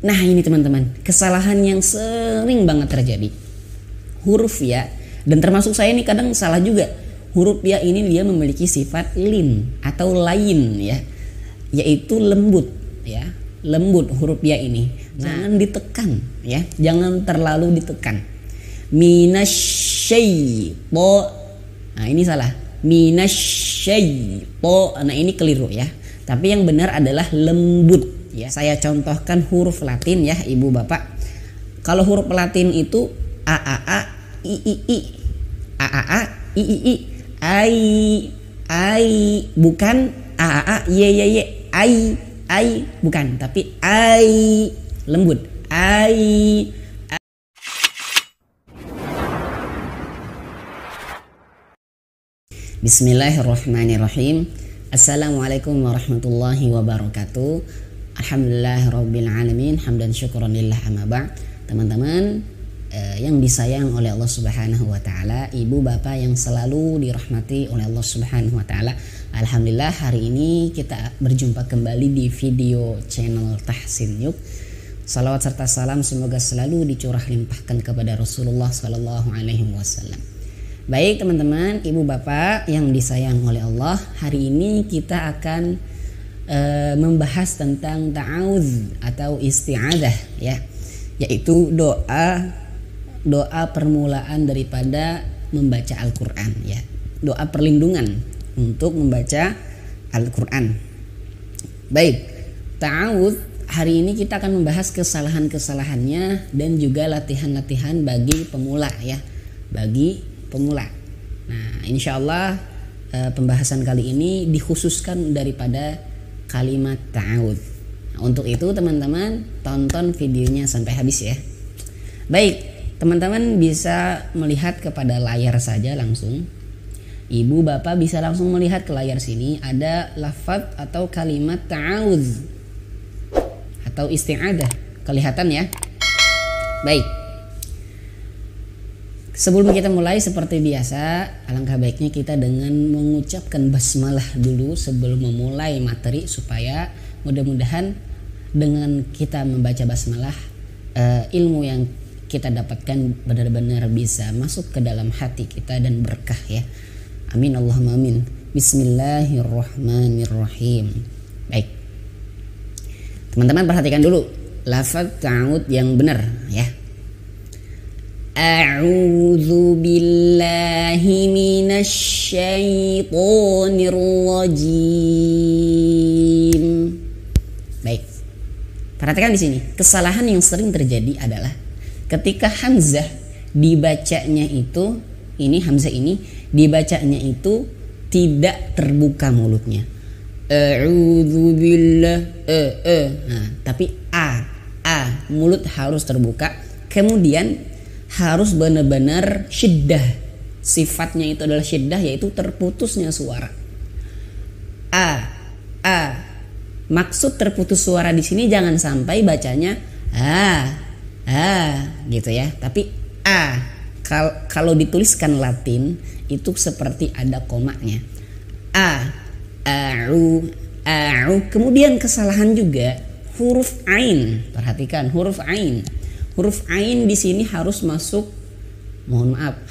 Nah ini teman-teman, kesalahan yang sering banget terjadi. Huruf ya, dan termasuk saya ini kadang salah juga. Huruf ya ini dia memiliki sifat lin atau lain ya, yaitu lembut ya. Lembut huruf ya ini. Jangan ditekan ya, jangan terlalu ditekan. Minasyaipo. Nah ini salah. Minasyaipo. Nah ini keliru ya. Tapi yang benar adalah lembut ya. Saya contohkan huruf Latin ya Ibu Bapak. Kalau huruf Latin itu a i i a i i ai bukan a ye ai bukan, tapi ai lembut ai. Bismillahirrahmanirrahim. Assalamualaikum warahmatullahi wabarakatuh. Alhamdulillahirabbil alamin, hamdan syukran lillah amma ba'd. Teman-teman yang disayang oleh Allah Subhanahu wa taala, ibu bapak yang selalu dirahmati oleh Allah Subhanahu wa taala. Alhamdulillah hari ini kita berjumpa kembali di video channel Tahsin Yuk. Salawat serta salam semoga selalu dicurah limpahkan kepada Rasulullah sallallahu alaihi wasallam. Baik teman-teman, ibu bapak yang disayang oleh Allah, hari ini kita akan membahas tentang ta'awudz atau isti'adzah ya, yaitu doa permulaan daripada membaca Al-Quran ya, doa perlindungan untuk membaca Al-Quran. Baik, ta'awudz hari ini kita akan membahas kesalahan-kesalahannya dan juga latihan-latihan bagi pemula ya, bagi pemula. Nah, insya Allah pembahasan kali ini dikhususkan daripada kalimat ta'awudz. Nah, untuk itu teman-teman tonton videonya sampai habis ya. Baik, teman-teman bisa melihat kepada layar saja langsung. Ibu bapak bisa langsung melihat ke layar sini ada lafaz atau kalimat ta'awudz atau isti'adzah. Kelihatan ya? Baik. Sebelum kita mulai seperti biasa, alangkah baiknya kita dengan mengucapkan basmalah dulu sebelum memulai materi, supaya mudah-mudahan dengan kita membaca basmalah ilmu yang kita dapatkan benar-benar bisa masuk ke dalam hati kita dan berkah ya. Amin Allahumma amin. Bismillahirrahmanirrahim. Baik. Teman-teman perhatikan dulu lafaz ta'awudz yang benar ya. A'udzu billahi minasyaitonir rajim. Baik. Perhatikan di sini, kesalahan yang sering terjadi adalah ketika hamzah dibacanya itu, ini hamzah ini dibacanya itu tidak terbuka mulutnya. A'udzu billah Nah, tapi mulut harus terbuka. Kemudian harus benar-benar syiddah. Sifatnya itu adalah syiddah, yaitu terputusnya suara. Maksud terputus suara di sini jangan sampai bacanya gitu ya, tapi kalau dituliskan Latin itu seperti ada komanya. Kemudian kesalahan juga huruf ain. Perhatikan huruf ain. Huruf ain di sini harus masuk,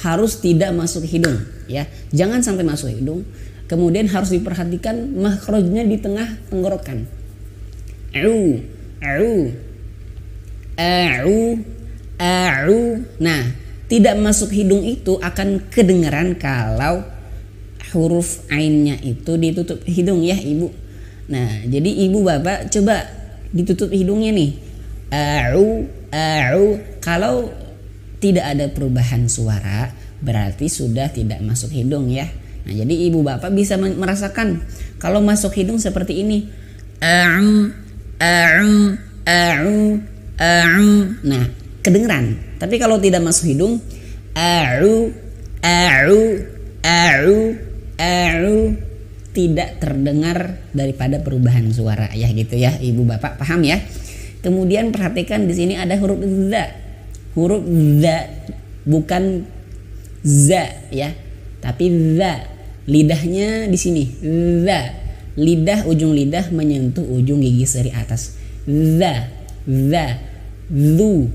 harus tidak masuk hidung ya. Jangan sampai masuk hidung. Kemudian harus diperhatikan makhrajnya di tengah tenggorokan. Nah, tidak masuk hidung itu akan kedengaran kalau huruf ainnya itu ditutup hidung ya ibu. Nah, jadi ibu bapak coba ditutup hidungnya nih. Kalau tidak ada perubahan suara berarti sudah tidak masuk hidung ya. Nah, jadi ibu bapak bisa merasakan kalau masuk hidung seperti ini. Nah, kedengeran. Tapi kalau tidak masuk hidung, tidak terdengar daripada perubahan suara ya gitu ya ibu bapak, paham ya? Kemudian perhatikan di sini ada huruf za. Huruf za bukan za ya, tapi za. Lidahnya di sini za. Ujung lidah menyentuh ujung gigi seri atas. Za. zu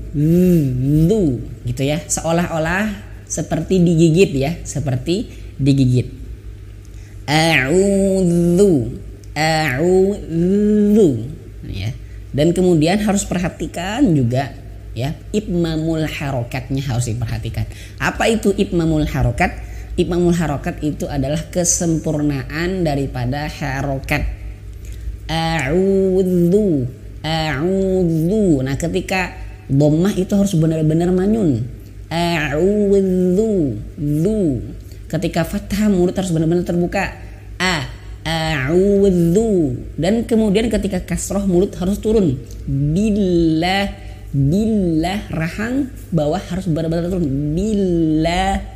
gitu ya, seolah-olah seperti digigit ya, seperti digigit. A'udzu ya. Dan kemudian harus perhatikan juga ya, itmamul harokatnya harus diperhatikan. Apa itu itmamul harokat? Itmamul harokat itu adalah kesempurnaan daripada harokat. A'udzu. Nah ketika dhammah itu harus benar-benar manyun. A'udzu. Ketika fathah mulut harus benar-benar terbuka. A'udzu. Dan kemudian ketika kasroh mulut harus turun. Billah rahang bawah harus benar-benar turun. Billah.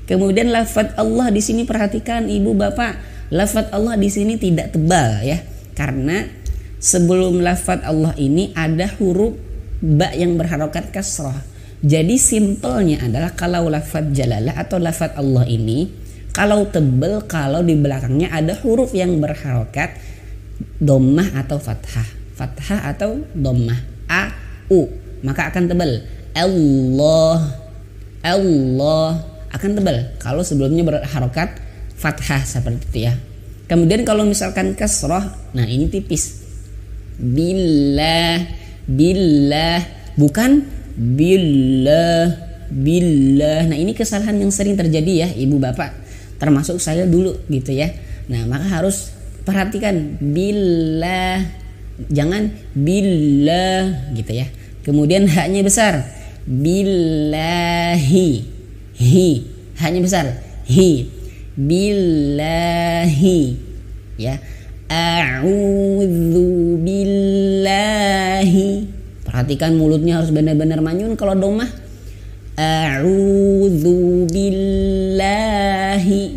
Kemudian lafaz Allah di sini perhatikan ibu bapak, lafaz Allah di sini tidak tebal ya, karena sebelum lafaz Allah ini ada huruf ba yang berharokat kasroh. Jadi simpelnya adalah kalau lafaz jalalah atau lafaz Allah ini kalau tebal, kalau di belakangnya ada huruf yang berharokat dhammah atau fathah atau dhammah u, maka akan tebal. Allah akan tebal kalau sebelumnya berharokat fathah seperti itu ya. Kemudian kalau misalkan kasroh, nah ini tipis. Billah bukan billah. Nah ini kesalahan yang sering terjadi ya ibu bapak, termasuk saya dulu gitu ya. Nah maka harus perhatikan billah, jangan billah gitu ya. Kemudian haknya besar, billahi, haknya besar, billahi ya. A'udzu billahi. Perhatikan mulutnya harus benar-benar manyun kalau dhammah. A'udzu billahi.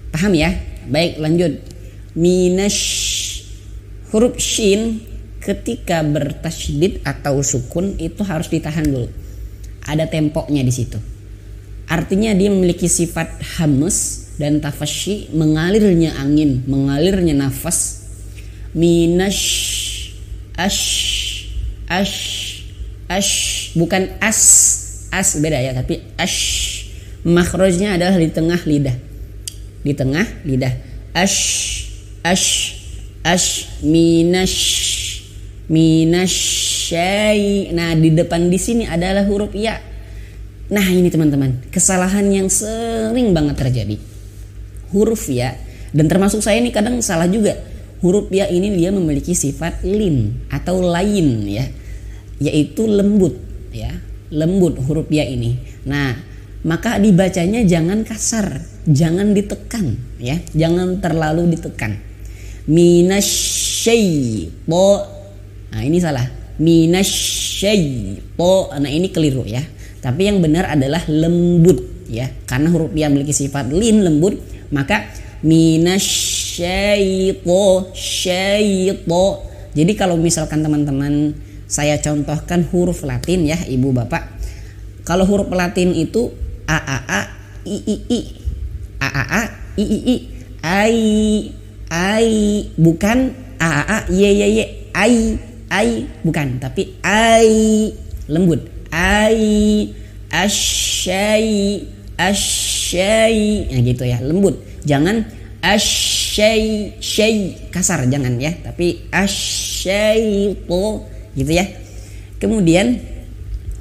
Paham ya? Baik, lanjut. Huruf shin ketika bertasydid atau sukun itu harus ditahan dulu. Ada tempoknya di situ. Artinya dia memiliki sifat hamus dan tafasyi, mengalirnya angin, mengalirnya nafas. Bukan as beda ya, tapi makhrajnya adalah di tengah lidah, minasyai. Nah di depan di sini adalah huruf ya. Nah ini teman-teman kesalahan yang sering banget terjadi, huruf ya, dan termasuk saya ini kadang salah juga. Huruf ya ini dia memiliki sifat lin atau lain ya, yaitu lembut ya, lembut huruf ya ini. Nah maka dibacanya jangan kasar, jangan ditekan ya, jangan terlalu ditekan. Minasyaipo, nah ini salah, minasyaipo, nah ini keliru ya. Tapi yang benar adalah lembut ya, karena huruf ya memiliki sifat lin, lembut, maka minasyaipo. Jadi kalau misalkan teman-teman saya contohkan huruf Latin ya ibu bapak, kalau huruf Latin itu a i ai, bukan a y ai, bukan, tapi ai, lembut. Ai asyai, nah gitu ya, lembut. Jangan asyai kasar, jangan ya, tapi asyaipo gitu ya. Kemudian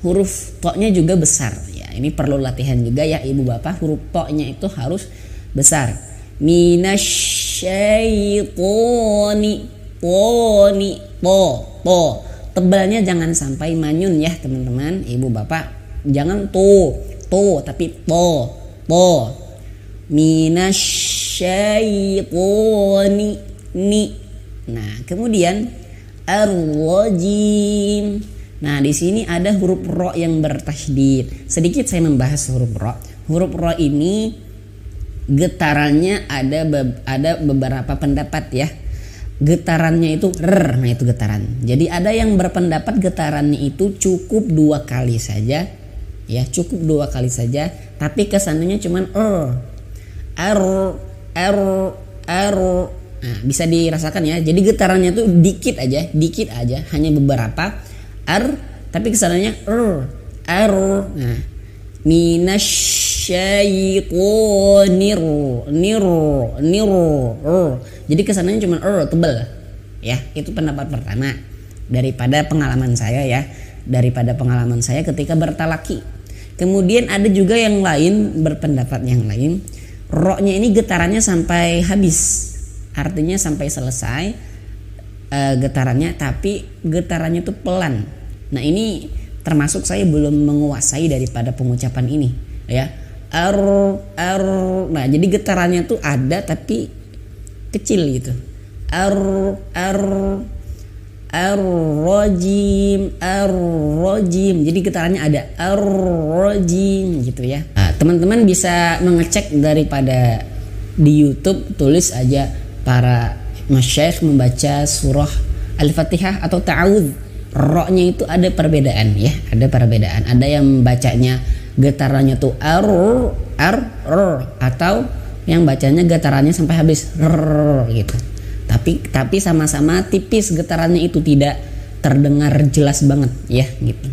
huruf to-nya juga besar ya, ini perlu latihan juga ya ibu bapak, huruf to-nya itu harus besar. Minasyaitoni, po, tebalnya jangan sampai manyun ya teman-teman ibu bapak, jangan to tapi po. Minasyaitoni ni. Nah kemudian ar-rajim. Nah di sini ada huruf ro yang bertasydid. Sedikit saya membahas huruf ro. Huruf ro ini getarannya ada beberapa pendapat ya. Getarannya itu nah itu getaran. Jadi ada yang berpendapat getarannya itu cukup 2 kali saja ya, cukup 2 kali saja, tapi kesananya cuman Nah, bisa dirasakan ya. Jadi getarannya tuh dikit aja, hanya beberapa r, tapi kesannya r. Nah, minasyaitonir jadi kesannya cuma tebal ya. Itu pendapat pertama daripada pengalaman saya ketika bertalaki. Kemudian ada juga yang lain berpendapat yang lain, ro-nya ini getarannya sampai habis, artinya sampai selesai getarannya, tapi getarannya tuh pelan. Nah ini termasuk saya belum menguasai daripada pengucapan ini ya. Nah jadi getarannya tuh ada tapi kecil gitu. Ar-rajim. Jadi getarannya ada ar-rajim gitu ya. Nah, teman-teman bisa mengecek daripada di YouTube, tulis aja para masyayikh membaca surah Al-Fatihah atau ta'awudz. Ro-nya itu ada perbedaan ya, ada perbedaan. Ada yang bacanya getarannya tuh ar, atau yang bacanya getarannya sampai habis gitu. Tapi sama-sama tipis getarannya, itu tidak terdengar jelas banget ya gitu.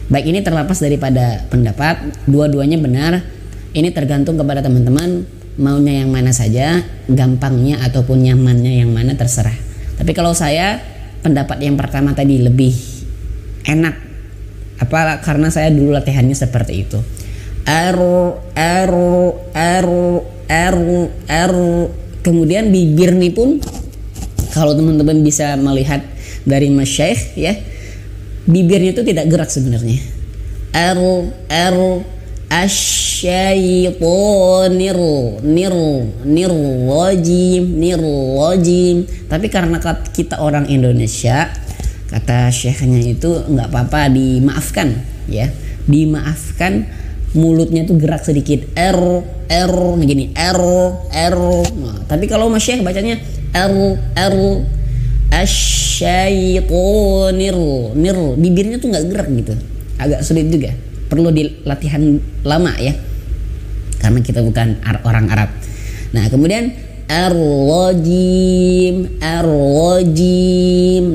Baik, ini terlepas daripada pendapat, dua-duanya benar. Ini tergantung kepada teman-teman maunya yang mana saja, gampangnya ataupun nyamannya yang mana terserah. Tapi kalau saya pendapat yang pertama tadi lebih enak. Karena saya dulu latihannya seperti itu. Kemudian bibir nih pun kalau teman-teman bisa melihat dari masyayikh ya, bibirnya itu tidak gerak sebenarnya. Nirwajim. Tapi karena kita orang Indonesia, kata syekhnya itu nggak apa-apa, dimaafkan ya, dimaafkan mulutnya tuh gerak sedikit, gini, nah, tapi kalau masyayikh bacanya asyaitonir, bibirnya tuh nggak gerak gitu, agak sulit juga, perlu dilatihan lama ya, karena kita bukan orang Arab. Nah kemudian ar-rajim.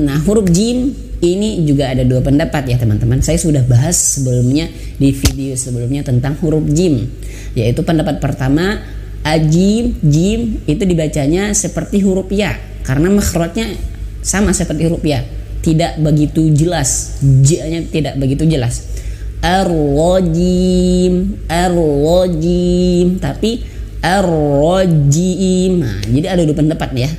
Nah huruf jim ini juga ada dua pendapat ya teman-teman. Saya sudah bahas sebelumnya di video sebelumnya tentang huruf jim, yaitu pendapat pertama ajim, jim itu dibacanya seperti huruf ya, karena makhrajnya sama seperti huruf ya, tidak begitu jelas, j-nya tidak begitu jelas. Ar-rajim, tapi ar-rajim. Nah, jadi ada dua pendapat ya.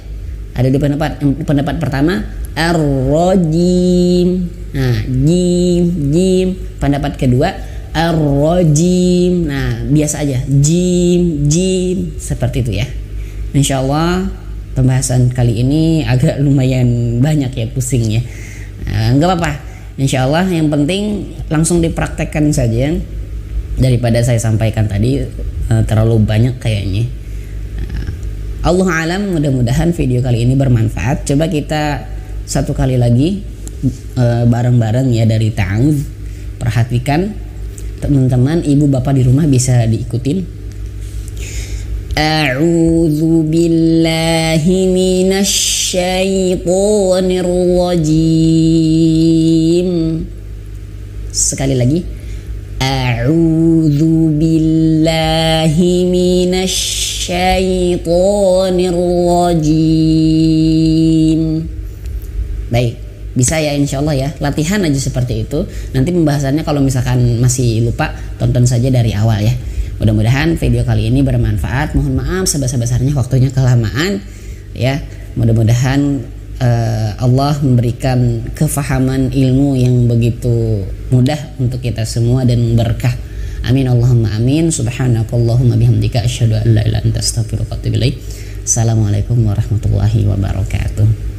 Ada dua pendapat. Pendapat pertama ar-rajim. Nah, jim. Pendapat kedua ar-rajim. Nah, biasa aja jim seperti itu ya. Insyaallah pembahasan kali ini agak lumayan banyak ya, pusing ya. Enggak apa-apa. Insyaallah yang penting langsung dipraktekkan saja, daripada saya sampaikan tadi terlalu banyak kayaknya. Allah alam, mudah-mudahan video kali ini bermanfaat. Coba kita satu kali lagi bareng-bareng ya dari ta'awudz. Perhatikan teman-teman, ibu bapak di rumah bisa diikutin. A'udzu billahi minasyaitonir rajim. Sekali lagi. A'udzu billahi minasyaitonir rajim. Baik, bisa ya insyaallah ya. Latihan aja seperti itu. Nanti pembahasannya kalau misalkan masih lupa, tonton saja dari awal ya. Mudah-mudahan video kali ini bermanfaat. Mohon maaf sebesar-besarnya waktunya kelamaan ya. Mudah-mudahan Allah memberikan kefahaman ilmu yang begitu mudah untuk kita semua dan berkah. Amin Allahumma amin. Subhanakallahumma bihamdika asyhadu an la ilaha illa anta astaghfiruka wa atubu ilaik. Assalamualaikum warahmatullahi wabarakatuh.